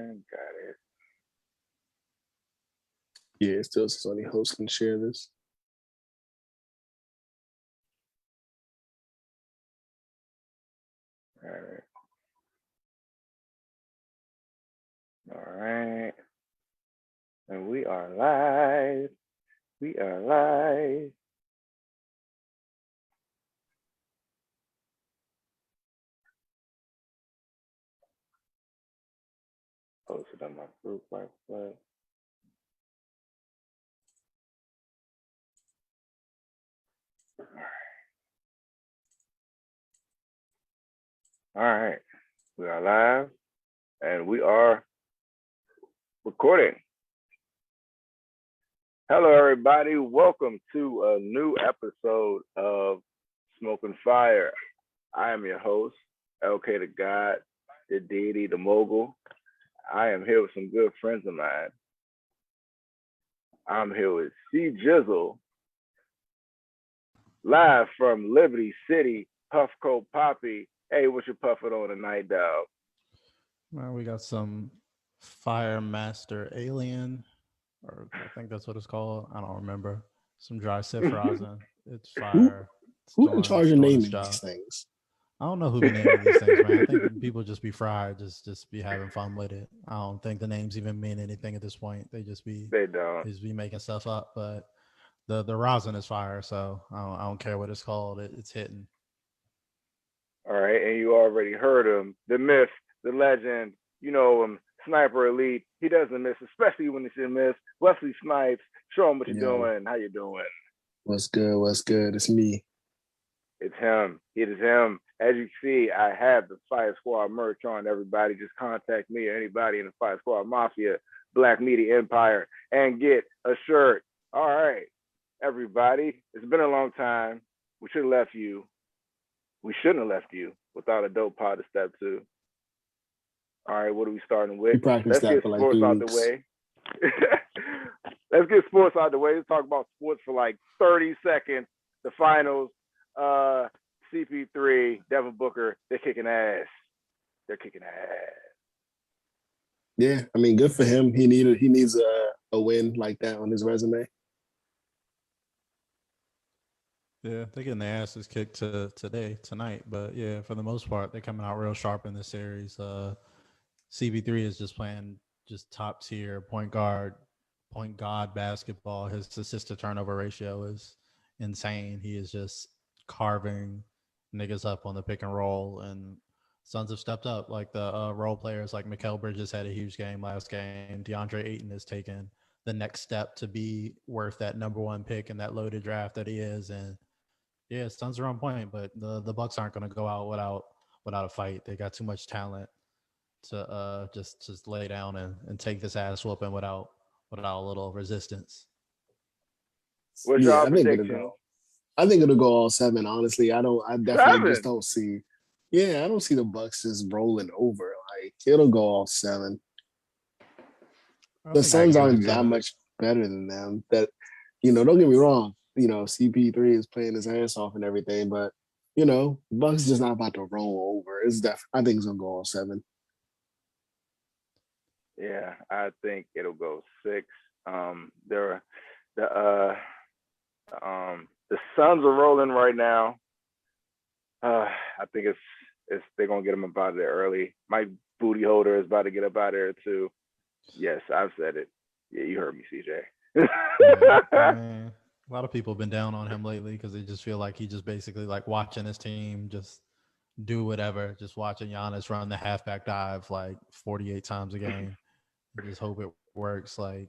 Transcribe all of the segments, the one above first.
Got it. Yeah, it still says only hosts can share this. All right. All right. And we are live. We are live. Posted on my group right quick. All right. We are live and we are recording. Hello, everybody. Welcome to a new episode of Smokin Fire. I am your host, LK the God, the deity, the mogul. I am here with some good friends of mine. I'm here with C Jizzle, live from Liberty City, Puffco Poppy. Hey, what you puffing on tonight, dog? Man, we got some Fire Master Alien, or I think that's what it's called. I don't remember. Some dry sif rosin. It's fire. Who in charge of naming these things? I don't know who be naming these things, man. I think people just be fried, just be having fun with it. I don't think the names even mean anything at this point. They just be making stuff up. But the rosin is fire, so I don't care what it's called. It's hitting. All right, and you already heard him, the myth, the legend. You know him, Sniper Elite. He doesn't miss, especially when he should miss. Wesley Snipes, show him what you're doing. How you doing? What's good? What's good? It's me. It's him. It is him. As you see, I have the Fire Squad merch on. Everybody just contact me or anybody in the Fire Squad Mafia, Black Media Empire, and get a shirt. All right, everybody. It's been a long time. We should have left you. We shouldn't have left you without a dope pod to step to. All right, what are we starting with? Let's get sports out the way. Let's get sports out the way. Let's talk about sports for like 30 seconds. The finals. CP3, Devin Booker, they're kicking ass. They're kicking ass. Yeah, I mean, good for him. He needs a win like that on his resume. Yeah, they're getting their asses kicked tonight. But yeah, for the most part, they're coming out real sharp in this series. CP3 is just playing just top tier point guard basketball. His assist to turnover ratio is insane. He is just carving niggas up on the pick and roll, and Suns have stepped up. Like the role players, like Mikal Bridges had a huge game last game. DeAndre Ayton has taken the next step to be worth that number one pick in that loaded draft that he is. And yeah, Suns are on point, but the Bucks aren't going to go out without a fight. They got too much talent to just lay down and take this ass whooping without a little resistance. What's your prediction? I think it'll go all 7. Honestly, I definitely just don't see. Yeah, I don't see the Bucks just rolling over. Like it'll go all 7. The Suns aren't that much better than them. That don't get me wrong. CP3 is playing his ass off and everything, but Bucks just not about to roll over. I think it's gonna go all 7. Yeah, I think it'll go 6. The Suns are rolling right now. I think it's they're gonna get them up out of there early. My booty holder is about to get up out of there too. Yes, I've said it. Yeah, you heard me, CJ. A lot of people have been down on him lately because they just feel like he just basically like watching his team just do whatever, just watching Giannis run the halfback dive like 48 times a game. I just hope it works. Like,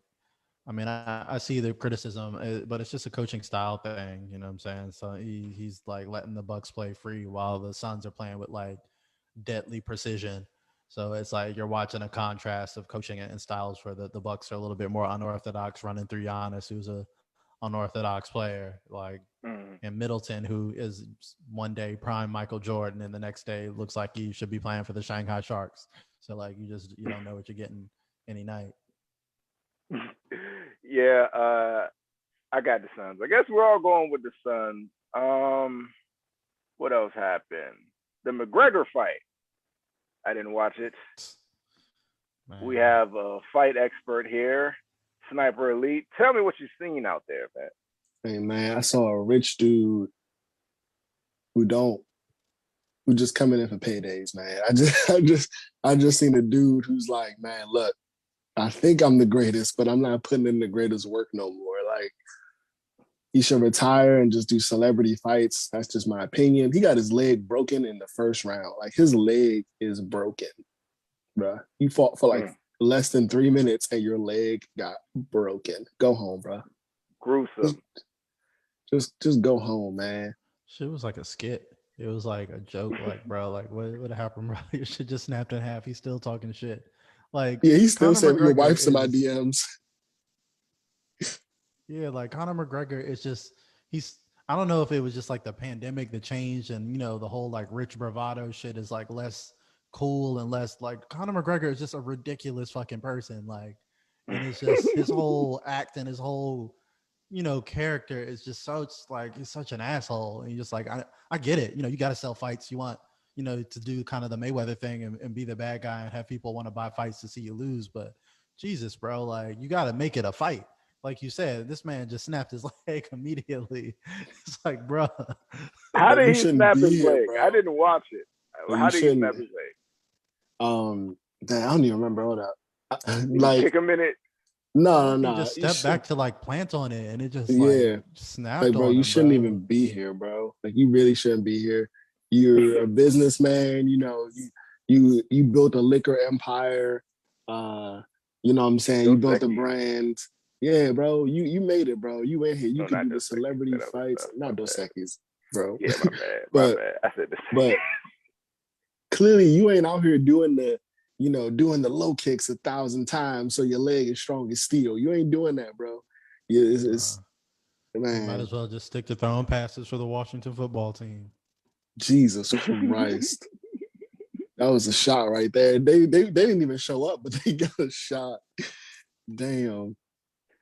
I mean, I see the criticism, but it's just a coaching style thing. You know what I'm saying? So he's like letting the Bucks play free while the Suns are playing with like deadly precision. So it's like you're watching a contrast of coaching and styles where the Bucks are a little bit more unorthodox, running through Giannis, who's a unorthodox player, like and Middleton, who is one day prime Michael Jordan, and the next day looks like he should be playing for the Shanghai Sharks. So like you don't know what you're getting any night. Yeah, I got the Suns. I guess we're all going with the Suns. What else happened? The McGregor fight. I didn't watch it. We Man. have a fight expert here, Sniper Elite. Tell me what you've seen out there, man. Hey man, I saw a rich dude who don't who just coming in for paydays, man. I just seen a dude who's like, man, look, I think I'm the greatest, but I'm not putting in the greatest work no more. Like he should retire and just do celebrity fights. That's just my opinion. He got his leg broken in the first round. Like his leg is broken, bruh. You fought for like Mm, less than 3 minutes and your leg got broken. Go home, bruh. Just, gruesome. just go home, man. Shit was like a skit. It was like a joke, like, bro, like what happened, bro? Your shit just snapped in half. He's still talking shit. Like Yeah, he still Conor said your McGregor wife's in my is DMs. yeah, like Conor McGregor is just he's I don't know if it was just like the pandemic, the change, and the whole like rich bravado shit is like less cool and less like Conor McGregor is just a ridiculous fucking person. Like, and it's just his whole act and his whole character is just such like he's such an asshole. And you're just like, I get it. You got to sell fights. You want, to do kind of the Mayweather thing and be the bad guy and have people want to buy fights to see you lose. But Jesus, bro, like you got to make it a fight. Like you said, this man just snapped his leg immediately. It's like, bro, How Bro, you did he shouldn't snap his be here, leg? I bro. didn't watch it. Bro, you How did he shouldn't. snap his leg? Damn, I don't even remember all that. Did he Like, kick him in it? no, no, he no. just You stepped should, back to like plant on it and it just like yeah. Like, snapped bro, on you him, shouldn't bro. even be here, bro. Like, you really shouldn't be here. You're a businessman. You built a liquor empire. Uh, you know what I'm saying? You Dos built a Equis. brand. Yeah, bro. You made it, bro. You in here. You No, could not do the Dos Equis. celebrity That other fights. stuff. My Not Dos bad. Equis, bro. Yeah, my bad. My but bad. I said the but clearly you ain't out here doing doing the low kicks 1,000 times so your leg is strong as steel. You ain't doing that, bro. Yeah, Uh, it's he might man, as well just stick to throwing passes for the Washington football team. Jesus Christ. That was a shot right there. They didn't even show up, but they got a shot. Damn.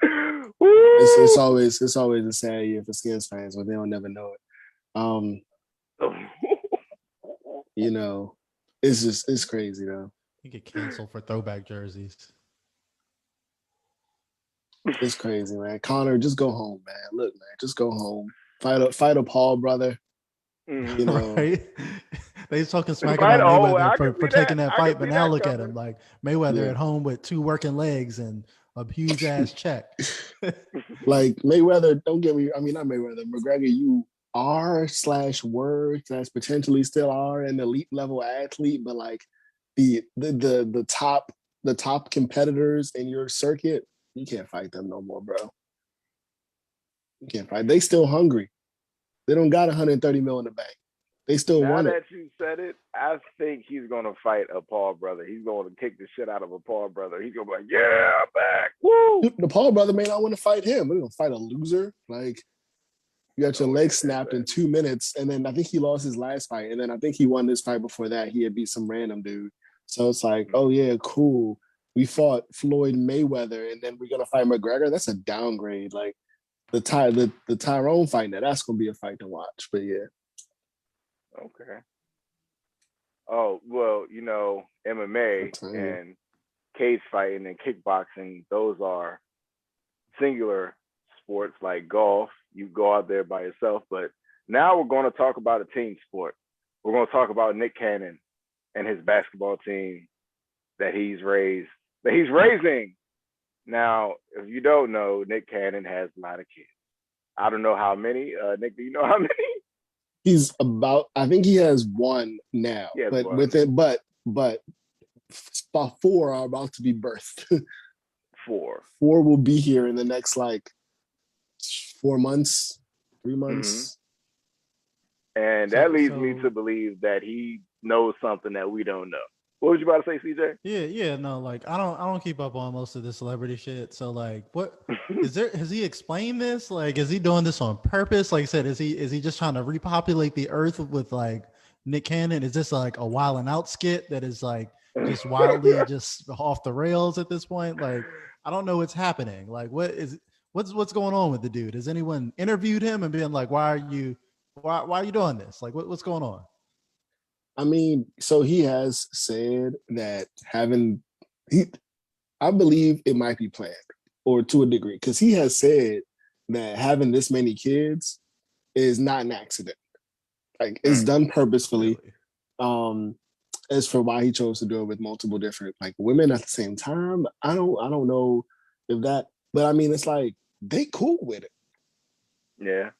It's Woo! always a sad year for Skins fans, but they don't never know it. Um, you know, it's crazy though. He get canceled for throwback jerseys. It's crazy, man. Connor, just go home, man. Look, man, just go home. Fight a Paul brother. You Mhm. know, Right? They was talking smack Fight. about Oh, Mayweather I for, can for see that. taking that I can fight, but see now that look at him coming. like Mayweather yeah. at home with 2 working legs and a huge ass check. Like Mayweather, don't get me. I mean, not Mayweather. McGregor, you are/were/ potentially still are an elite level athlete, but like the top competitors in your circuit, you can't fight them no more, bro. You can't fight. They still hungry. They don't got 130 mil in the bank. They still Now want it. that you said it, I think he's gonna fight a Paul brother. He's going to kick the shit out of a Paul brother. He's gonna be like, "Yeah, I'm back, woo!" Dude, the Paul brother may not want to fight him. We're gonna fight a loser. Like you got your Oh leg yeah, snapped in 2 minutes, and then I think he lost his last fight, and then I think he won this fight before that. He had beat some random dude. So it's like, oh yeah, cool. We fought Floyd Mayweather, and then we're gonna fight McGregor. That's a downgrade. Like the Tyrone fight, that's gonna be a fight to watch. But yeah, okay. Oh well, MMA and cage fighting and kickboxing, those are singular sports like golf. You go out there by yourself, but now we're going to talk about a team sport. We're going to talk about Nick Cannon and his basketball team that he's raising. Now, if you don't know, Nick Cannon has a lot of kids. I don't know how many. Nick, do you know how many? he's about. I think he has one now, He has but one. with it, but about four are about to be birthed. Four. Four will be here in the next like 4 months, 3 months. And that leads me to believe that he knows something that we don't know. What was you about to say, CJ? Yeah, no, like I don't keep up on most of the celebrity shit. So like what has he explained this? Like is he doing this on purpose? Like I said, is he just trying to repopulate the earth with like Nick Cannon? Is this like a wild and out skit that is like just wildly just off the rails at this point? Like I don't know what's happening. Like what's going on with the dude? Has anyone interviewed him and been like, why are you doing this? Like what's going on? I mean, so he has said that having I believe it might be planned, or to a degree, because he has said that having this many kids is not an accident. Like it's done purposefully. Really? As for why he chose to do it with multiple different like women at the same time, I don't know if that, but I mean it's like they cool with it. Yeah.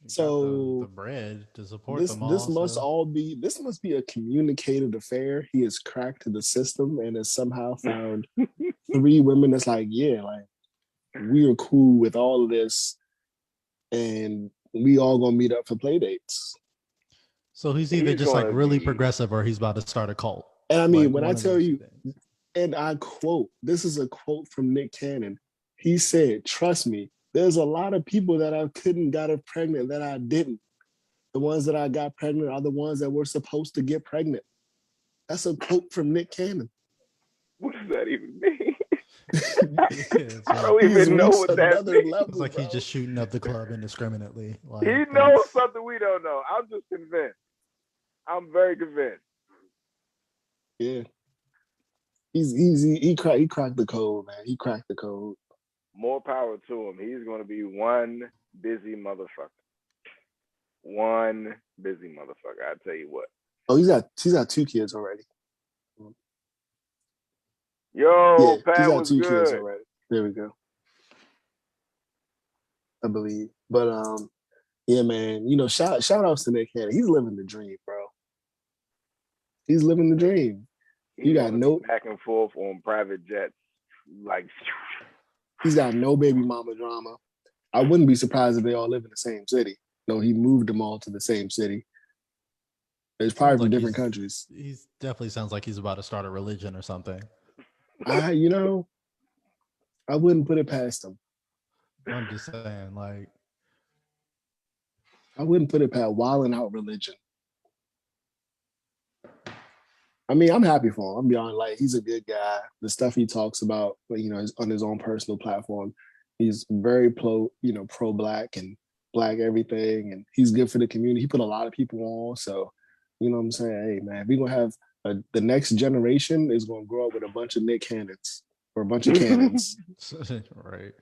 You got the So bread to support this them this all. must So all be this must be a communicated affair. He has cracked the system and has somehow found three women that's like, yeah, like we are cool with all of this and we all gonna meet up for play dates. so he's either He's just like gonna really be. progressive or he's about to start a cult. And I mean, Like when I one of tell those two you, things. and I quote, this is a quote from Nick Cannon. He said, trust me, there's a lot of people that I couldn't got pregnant that I didn't. The ones that I got pregnant are the ones that were supposed to get pregnant. That's a quote from Nick Cannon. What does that even mean? Yeah, it's I like don't He's even know reached what that another means. it's level, like he's bro. just shooting up the club indiscriminately. He Like knows that's something we don't know. I'm just convinced. I'm very convinced. Yeah. He cracked the code, man. He cracked the code. More power to him. He's going to be one busy motherfucker. One busy motherfucker. I tell you what. Oh, he's got two kids already. Yeah, Yo, he's Pat got was two kids good. already. There we go. I believe. But yeah, man. You know, shout outs to Nick Cannon. He's living the dream, bro. He's living the dream. You He's got going to be no. back and forth on private jets. Like, He's got no baby mama drama. I wouldn't be surprised if they all live in the same city. No, he moved them all to the same city. It's probably sounds from like different countries. he's definitely sounds like he's about to start a religion or something. You know, I wouldn't put it past him. I'm just saying, like I wouldn't put it past wilding out religion. I mean, I'm happy for him. I'm be honest, like he's a good guy. The stuff he talks about, you know, is on his own personal platform. He's very pro black and black everything, and he's good for the community. He put a lot of people on, so you know what I'm saying. Hey, man, we're gonna have the next generation is gonna grow up with a bunch of Nick Cannons or a bunch of cannons. right.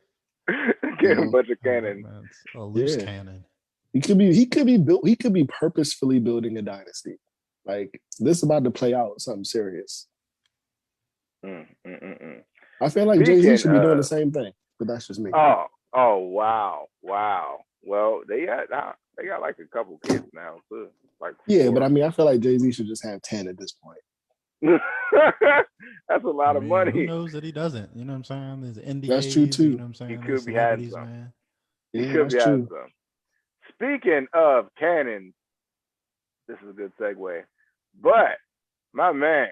get You a know, bunch of cannons. Man, it's a loose yeah, cannon. he could be purposefully building a dynasty. Like this is about to play out something serious. Mm, mm, mm, mm. I feel like Jay-Z Speaking should be doing the of, same thing, but that's just me. wow. Well, they got like a couple kids now too, like Yeah, but I 4. mean, I feel like Jay-Z should just have 10 at this point. That's a I lot of mean, who money. knows that he doesn't? You know what I'm saying? There's That's true NDAs, you too. know what I'm He saying? There's could be hiding celebrities, some. man. He Yeah, could that's be hiding true. some. Speaking of cannons, this is a good segue. But my man,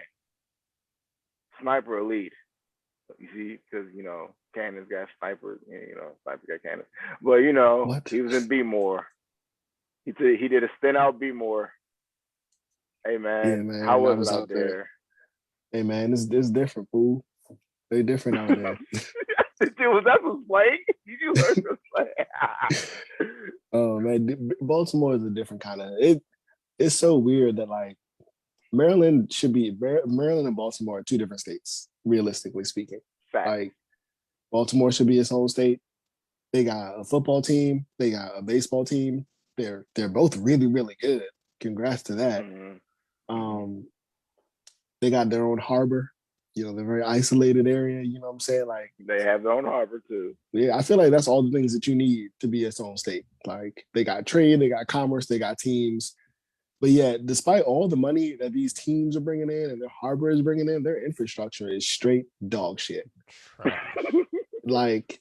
Sniper Elite. You see, because cannons got snipers. Sniper got cannons. But What? he was in B more. He did a stint out B more. Hey Yeah, man, how man, I was it was out out there. there? Hey, man, it's different, fool. They different out there. Was that some slang? Did you heard some slang? Oh man, Baltimore is a different kind of it. It's so weird that like Maryland and Baltimore are two different states, realistically speaking. Fact. Like Baltimore should be its own state. They got a football team. They got a baseball team. They're both really really good. Congrats to that. Mm-hmm. Um, they got their own harbor. You know, they're very isolated area. You know what I'm saying? Like they have their own harbor too. Yeah, I feel like that's all the things that you need to be its own state. Like they got trade, they got commerce, they got teams. But yeah, despite all the money that these teams are bringing in and their harbor is bringing in, their infrastructure is straight dog shit. Trash. Like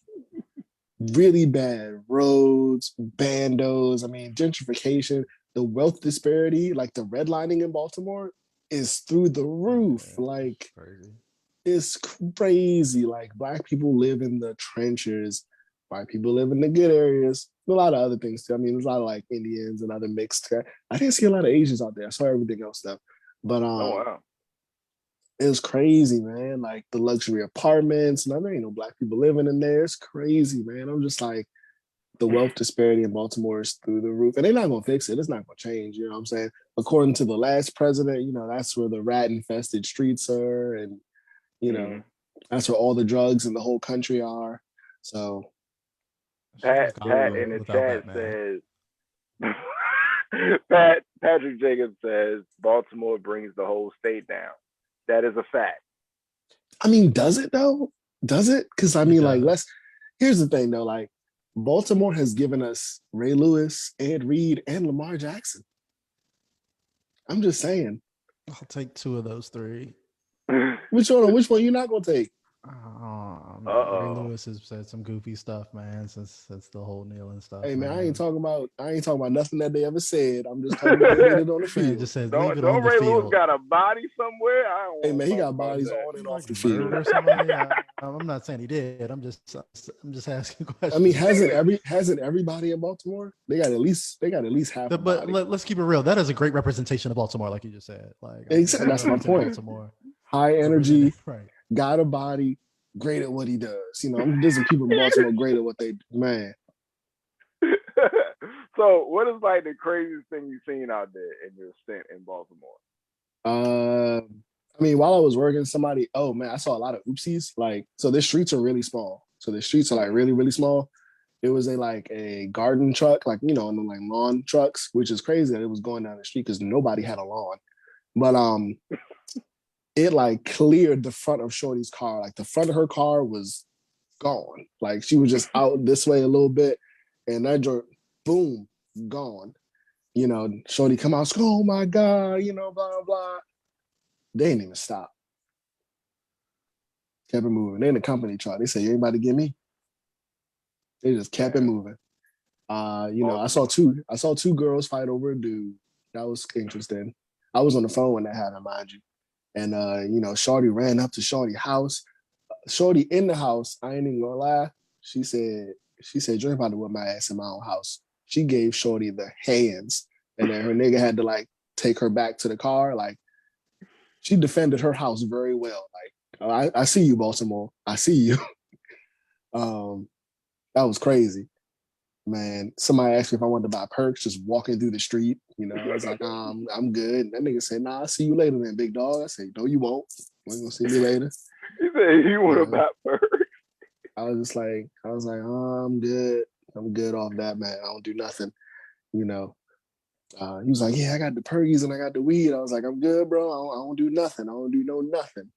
really bad roads, bandos. I mean, gentrification, the wealth disparity, like the redlining in Baltimore is through the roof. Yeah, Like crazy. it's crazy. Like black people live in the trenches. White people live in the good areas. A lot of other things too. I mean, there's a lot of like Indians and other mixed. I didn't see a lot of Asians out there. I saw everything else stuff. But Oh wow. it was crazy, man. Like the luxury apartments, and there ain't no black people living in there. It's crazy, man. I'm just like the wealth disparity in Baltimore is through the roof. And they're not gonna fix it. It's not gonna change. You know what I'm saying? According to the last president, that's where the rat infested streets are, and you know, That's where all the drugs in the whole country are. So Shit is Pat Gotham in the without chat Batman. says Patrick Jacobs says Baltimore brings the whole state down. That is a fact. I mean, does it though? Does it? Because I It mean, like, does. here's the thing though, like Baltimore has given us Ray Lewis, Ed Reed, and Lamar Jackson. I'm just saying. I'll take 2 of those 3. Which one? Which one you're not gonna take? Man, Ray Lewis has said some goofy stuff, man, since the whole kneeling stuff, Hey man, I ain't man. talking about nothing that they ever said. I'm just talking about what they did on the Man field. just says leave don't it on the Ray Lewis field. got a body somewhere? I don't Hey want man, to he talk got about bodies that. on and off Like the field. murder somebody. I'm not saying he did. I'm just asking I mean, questions. hasn't everybody in Baltimore? They got at least half a But body. let's keep it real. That is a great representation of Baltimore, like you just said. Like, I mean, Exactly. he That's my represented point. Baltimore, High represented energy, right. got a body, great at what he does. There's some people in Baltimore great at what they do. Man. So, what is like the craziest thing you've seen out there in your stint in Baltimore? I mean, while I was working, oh man, I saw a lot of oopsies. Like, so the streets are really small. So the streets are like really, really small. It was a garden truck, like and then like lawn trucks, which is crazy that it was going down the street because nobody had a lawn. But it like cleared the front of Shorty's car. Like the front of her car was gone. Like she was just out this way a little bit, and that joint, boom, gone. Shorty come out, oh my God, blah blah. They didn't even stop. Kept it moving. They in the company truck. They said, "You ain't about to get me." They just kept it moving. I saw Baltimore. two girls fight over a dude. That was interesting. I was on the phone when that happened, mind you. And Shorty ran up to Shorty's house. Shorty in the house, I ain't even gonna lie. She said, "You're about to whip my ass in my own house." She gave Shorty the hands. And then her nigga had to like take her back to the car. Like she defended her house very well. Like I see you, Baltimore. I see you. That was crazy. Man, somebody asked me if I wanted to buy perks just walking through the street. I was like, I'm good. And that nigga said, "Nah, I'll see you later then, big dog." I said, "No, you won't. You ain't gonna see me later." He said he want to buy first. I was like, "Oh, I'm good. I'm good off that, man. I don't do nothing." You know. He was like, "Yeah, I got the perkies and I got the weed." I was like, "I'm good, bro. I don't do nothing. I don't do nothing."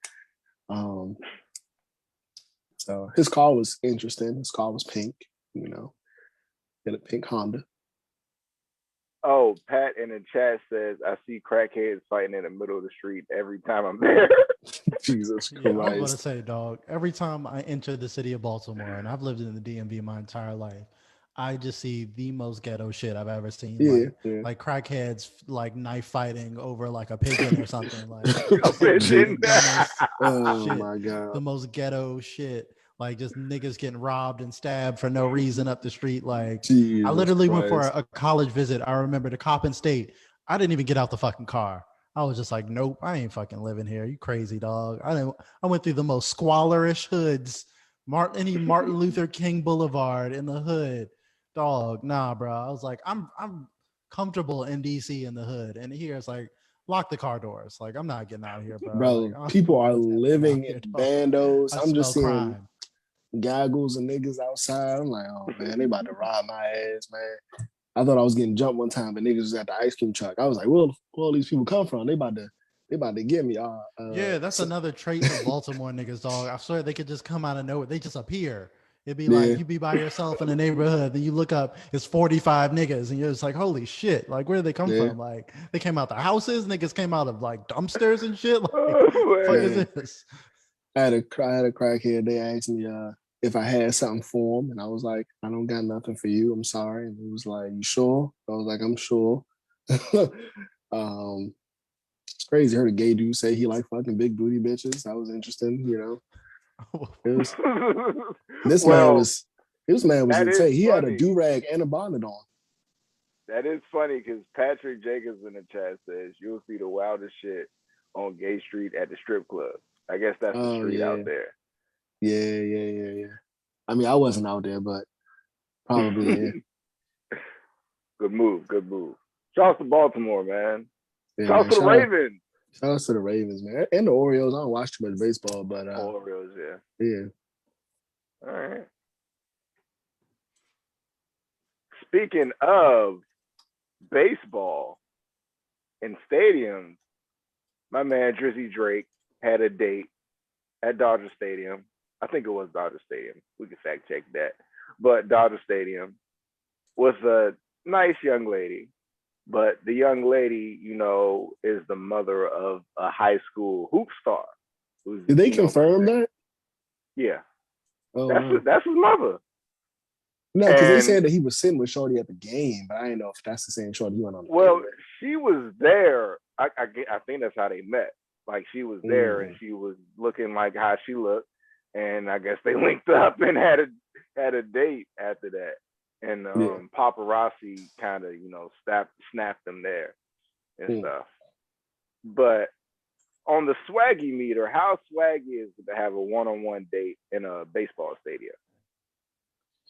Um, so his car was interesting. His car was pink. He had a pink Honda. Oh, Pat in the chat says, "I see crackheads fighting in the middle of the street every time I'm there." Jesus Yeah, I was about to Christ. say, dog. Every time I enter the city of Baltimore, and I've lived in the DMV my entire life, I just see the most ghetto shit I've ever seen. Yeah, Like, yeah. like crackheads, like knife fighting over like a pigeon or something. Like, A pigeon. the dumbest Oh shit, my God. the most ghetto shit. Like just niggas getting robbed and stabbed for no reason up the street. Like, I Jesus literally went for Christ. a college visit. I remember the cop in state. I didn't even get out the fucking car. I was just like, nope, I ain't fucking living here. You crazy, dog. I went through the most squalorish hoods. Martin Luther King Boulevard in the hood. Dog, nah, bro. I was like, I'm comfortable in DC in the hood. And here it's like, lock the car doors. Like, I'm not getting out here, bro. Like, Bro, I don't people know are what's happening out living here, in dog. bandos. I I'm just smell seeing crime. gaggles and niggas outside. I'm like, oh man, they about to rob my ass, man. I thought I was getting jumped one time, but niggas was at the ice cream truck. I was like, well, where all these people come from? They about to get me. Yeah, that's another trait of Baltimore niggas, dog. I swear they could just come out of nowhere. They just appear. It'd be like yeah, you be by yourself in the neighborhood, then you look up, it's 45 niggas, and you're just like, holy shit, like where did they come yeah, from? Like they came out the houses, niggas came out of like dumpsters and shit. Like, fuck Oh, is man. this? I had a crackhead. They asked me if I had something for him, and I was like, I don't got nothing for you. I'm sorry. And he was like, you sure? I was like, I'm sure. It's crazy. I heard a gay dude say he like fucking big booty bitches. That was interesting. It was man. this man Well, was this man was that is insane. He had a funny. do rag and a bonnet on. That is funny because Patrick Jacobs in the chat says you'll see the wildest shit on Gay Street at the strip club. I guess that's the Oh street yeah, out there. yeah. I mean, I wasn't out there, but probably yeah. Good move. Good move. Shouts to Baltimore, man. Yeah, Shouts man. to the Shout out. Ravens. Shout out to the Ravens, man, and the Orioles. I don't watch too much baseball, but Orioles, yeah. yeah. All right. Speaking of baseball and stadiums, my man Drizzy Drake had a date at Dodger Stadium. I think it was Dodger Stadium. We can fact check that. But Dodger Stadium was a nice young lady. But the young lady, is the mother of a high school hoop star. Did they confirm that? Yeah. Oh, that's his mother. No, because they said that he was sitting with Shorty at the game, but I didn't know if that's the same Shorty he went on. Well, she was there. I think that's how they met. Like she was there and she was looking like how she looked, and I guess they linked up and had a date after that. And paparazzi kind of snapped them there and stuff. But on the swaggy meter, how swaggy is it to have a one-on-one date in a baseball stadium?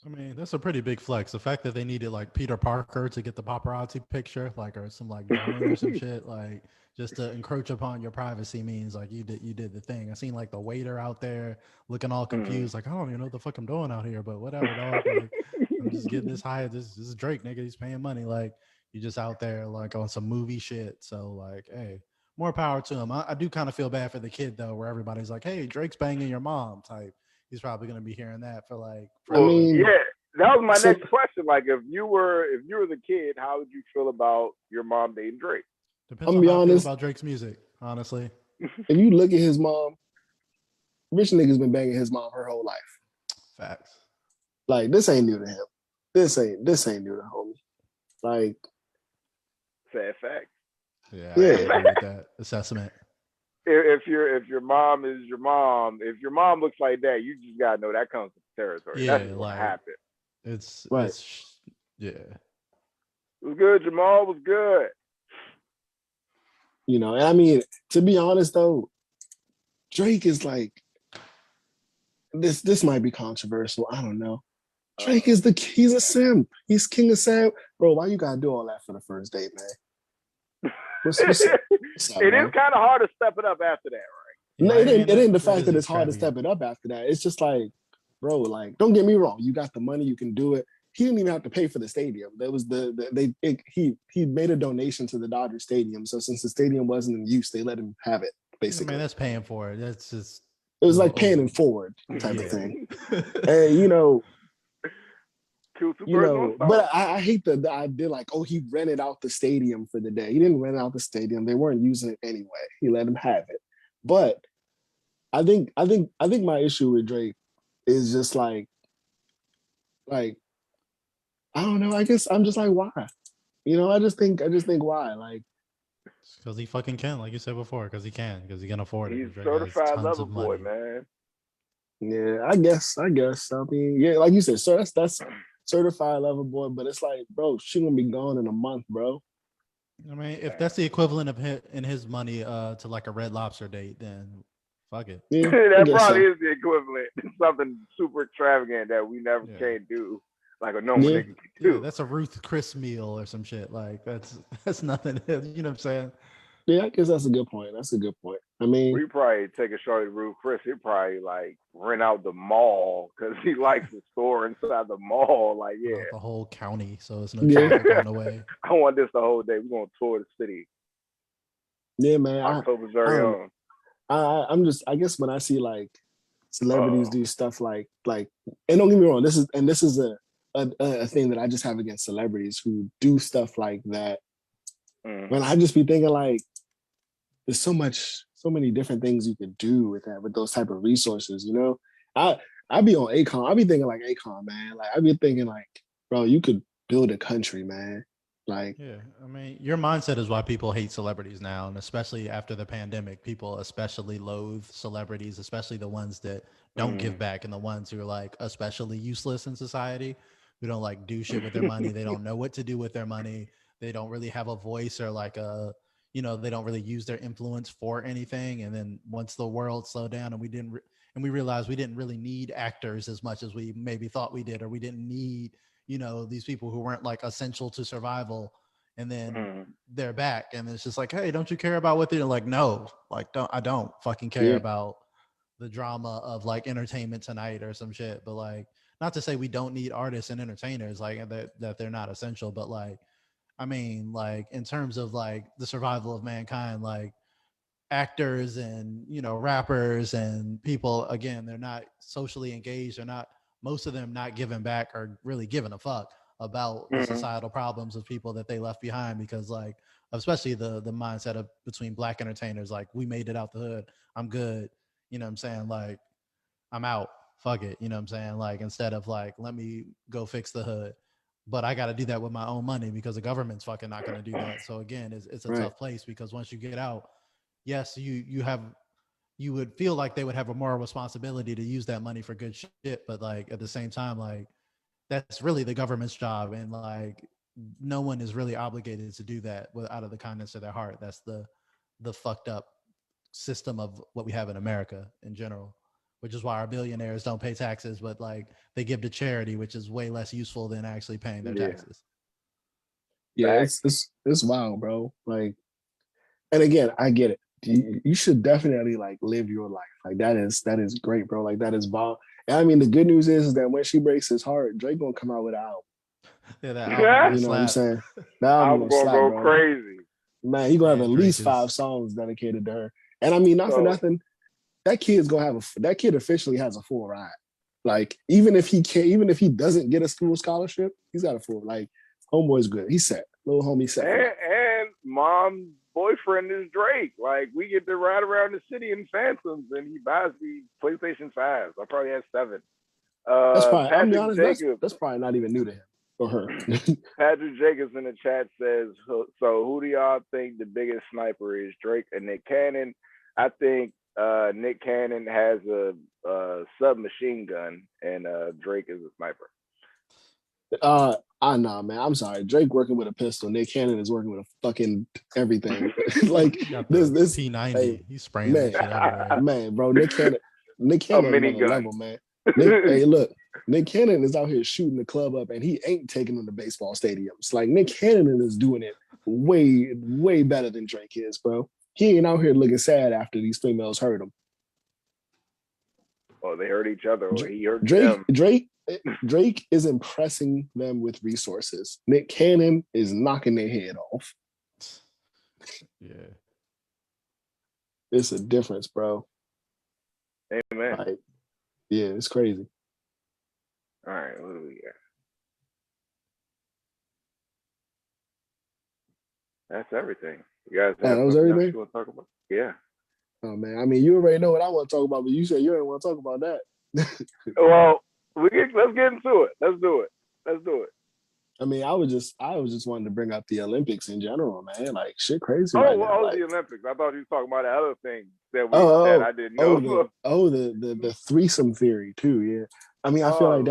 I mean, that's a pretty big flex. The fact that they needed like Peter Parker to get the paparazzi picture, like, or some like drone or some shit, like just to encroach upon your privacy means like you did the thing. I seen like the waiter out there looking all confused, like I don't even know what the fuck I'm doing out here, but whatever, dog. Like I'm just getting this high. This is Drake, nigga. He's paying money. Like you just out there like on some movie shit. So like, hey, more power to him. I do kind of feel bad for the kid though, where everybody's like, hey, Drake's banging your mom type. He's probably going to be hearing that for like. That was my next question. Like, if you were the kid, how would you feel about your mom dating Drake? Depends on how I feel about Drake's music, honestly. If you look at his mom, rich nigga's been banging his mom her whole life. Facts. Like this ain't new to him. This ain't new to homie. Like, sad fact. Yeah, I agree with that assessment. If your mom is your mom, if your mom looks like that, you just gotta know that comes with the territory. Yeah, that's what happened. It's yeah. It was good, Jamal. Was good. And I mean, to be honest though, Drake is like this. This might be controversial. I don't know. Drake he's a simp. He's king of simp, bro. Why you gotta do all that for the first date, man? What's up, it is kind of hard to step it up after that, right? No, it ain't the fact that it's hard to step it up after that. It's just like, bro, like, don't get me wrong. You got the money, you can do it. He didn't even have to pay for the stadium. That was he made a donation to the Dodger Stadium. So since the stadium wasn't in use, they let him have it. Basically, man, that's paying for it. That's just it was like paying it forward type of thing. And but I hate the idea like, oh, he rented out the stadium for the day. He didn't rent out the stadium. They weren't using it anyway. He let him have it. But I think my issue with Drake is just like I don't know. I guess I'm just like, why? I just think why? Like, because he fucking can, like you said before, because he can afford it. He's certified lover boy, man. Yeah, I guess. I mean, yeah, like you said, sir, that's certified lover boy, but it's like, bro, she gonna be gone in a month, bro. I mean, if that's the equivalent of in his money to like a Red Lobster date, then fuck it. Yeah, that probably is the equivalent. Something super extravagant that we never can do, like a normal nigga can do. Yeah, that's a Ruth Chris meal or some shit. Like that's nothing. You know what I'm saying? Yeah, I guess that's a good point. I mean, we probably take a shot at Ruth Chris. He'd probably like rent out the mall because he likes the store inside the mall. Like, yeah, the whole county, so it's no traffic on the way. I want this the whole day. We're gonna tour the city. Yeah, man. October's very own. I'm just. I guess when I see like celebrities do stuff like, and don't get me wrong, this is a thing that I just have against celebrities who do stuff like that. When I just be thinking like, there's so many different things you could do with that, with those type of resources, I be on Akon. I be thinking like Akon, man. Like I be thinking like, bro, you could build a country, man. Like, yeah, I mean, your mindset is why people hate celebrities now, and especially after the pandemic, people especially loathe celebrities, especially the ones that don't give back and the ones who are like especially useless in society, who don't like do shit with their money. They don't know what to do with their money. They don't really have a voice or like they don't really use their influence for anything. And then once the world slowed down and we realized we didn't really need actors as much as we maybe thought we did, or we didn't need, these people who weren't like essential to survival and then they're back, and it's just like, hey, don't you care about what they're like? No, like I don't fucking care about the drama of like Entertainment Tonight or some shit. But like, not to say we don't need artists and entertainers, like that they're not essential, but like, I mean, like in terms of like the survival of mankind, like actors and rappers and people, again, they're not socially engaged. They're not, most of them, not giving back or really giving a fuck about the societal problems of people that they left behind, because like, especially the mindset of between black entertainers, like, we made it out the hood, I'm good, you know what I'm saying, like, I'm out, fuck it, you know what I'm saying, like, instead of like, let me go fix the hood, but I got to do that with my own money because the government's fucking not going to do that. So again, it's a tough place, because once you get out, yes, you would feel like they would have a moral responsibility to use that money for good shit, but like at the same time, like, that's really the government's job, and like no one is really obligated to do that out of the kindness of their heart. That's the fucked up system of what we have in America in general, which is why our billionaires don't pay taxes, but like they give to charity, which is way less useful than actually paying their taxes. Yeah, it's wild, bro. Like, and again, I get it. You should definitely like live your life. Like that is great, bro. Like that is bomb. And I mean, the good news is that when she breaks his heart, Drake gonna come out with an album. Yeah, that album gonna You know what I'm slap. saying? That album I'm gonna gonna slap, go bro. crazy. Man, he gonna have Man, at Drake least 5 is songs dedicated to her. And I mean, not for nothing, that kid's gonna have that kid officially has a full ride. Like even if he doesn't get a school scholarship, he's got a full, like, homeboy's good. He's set. Little homie set. And mom's boyfriend is Drake. Like, we get to ride around the city in Phantoms, and he buys me PlayStation 5s. I probably have 7. That's probably, I'll be Patrick honest, Jacobs. that's probably not even new to him or her. Patrick Jacobs in the chat says, so who do y'all think the biggest sniper is, Drake and Nick Cannon? I think Nick Cannon has a submachine gun, and Drake is a sniper. Nah, man. I'm sorry. Drake working with a pistol. Nick Cannon is working with a fucking everything. Like this P90. Hey, He's spraying man, that shit everywhere. man, bro. Nick Cannon A on another minigun. level, man. Hey, look, Nick Cannon is out here shooting the club up, and he ain't taking them to baseball stadiums. Like Nick Cannon is doing it way, way better than Drake is, bro. He ain't out here looking sad after these females hurt him. Oh, they hurt each other, or he hurt Drake, them. Drake is impressing them with resources. Nick Cannon is knocking their head off. Yeah. It's a difference, bro. Amen. Like, yeah, it's crazy. All right, what do we got? That's everything. You guys have that was something everything? else you want to talk about? Yeah. Oh man, I mean, you already know what I want to talk about, but you said you didn't want to talk about that. Well, let's get into it. Let's do it. I mean, I was just wanting to bring up the Olympics in general, man. Like shit, crazy now. Like, The Olympics. I thought you were talking about the other thing that I didn't know. The threesome theory too. Yeah, I mean, I feel like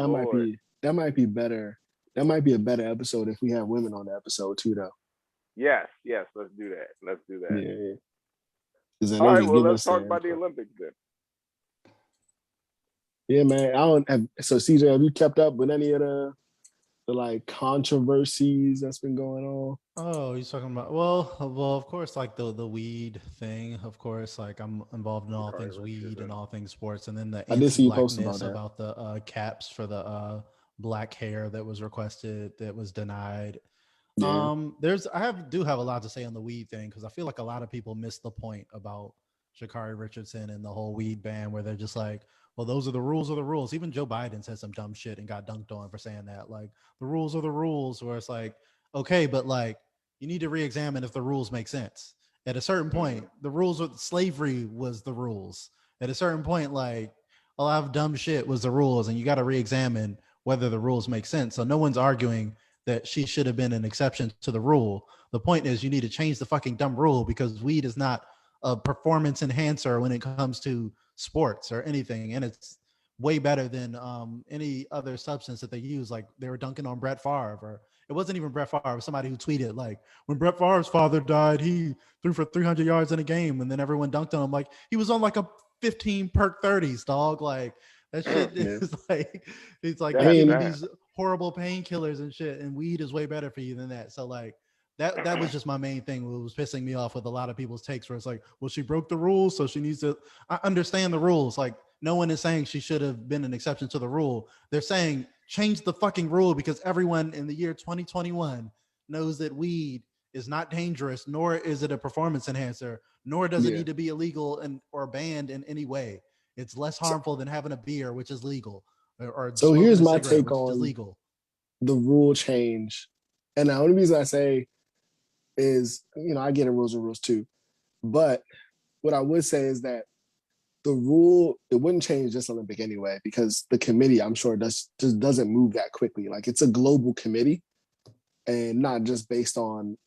that might be better. That might be a better episode if we have women on the episode too, though. Yes, let's do that. Yeah. All right, well, let's talk about the Olympics then. Yeah, man. So CJ, have you kept up with any of the like controversies that's been going on? Oh, you're talking about well, of course, like the weed thing. Of course, like I'm involved in all things weed and all things sports, and then the anti-blackness about the caps for the black hair that was requested that was denied. Yeah. I do have a lot to say on the weed thing, because I feel like a lot of people miss the point about Sha'Carri Richardson and the whole weed ban, where they're just like, well, those are the rules of the rules. Even Joe Biden said some dumb shit and got dunked on for saying that. Like, the rules are the rules, where it's like, okay, but like, you need to re-examine if the rules make sense. At a certain point, the rules of slavery was the rules. At a certain point, like, a lot of dumb shit was the rules, and you got to re-examine whether the rules make sense. So no one's arguing that she should have been an exception to the rule. The point is, you need to change the fucking dumb rule, because weed is not a performance enhancer when it comes to sports or anything, and it's way better than any other substance that they use. Like, they were dunking on Brett Favre, or it wasn't even Brett Favre. It was somebody who tweeted, like, when Brett Favre's father died, he threw for 300 yards in a game, and then everyone dunked on him like he was on like a 15 perk 30s, dog. Like, that shit is like, it's like, giving you these horrible painkillers and shit, and weed is way better for you than that. So like, That was just my main thing. What was pissing me off with a lot of people's takes, where it's like, well, she broke the rules, so she needs to. I understand the rules. Like, no one is saying she should have been an exception to the rule. They're saying change the fucking rule because everyone in the year 2021 knows that weed is not dangerous, nor is it a performance enhancer, nor does it Yeah. need to be illegal and or banned in any way. It's less harmful than having a beer, which is legal, or So smoking here's a my cigarette, take which is on legal. the rule change. And the only reason I say is, I get it, rules are rules too. But what I would say is that the rule, it wouldn't change this Olympic anyway, because the committee, I'm sure, just doesn't move that quickly. Like, it's a global committee and not just based on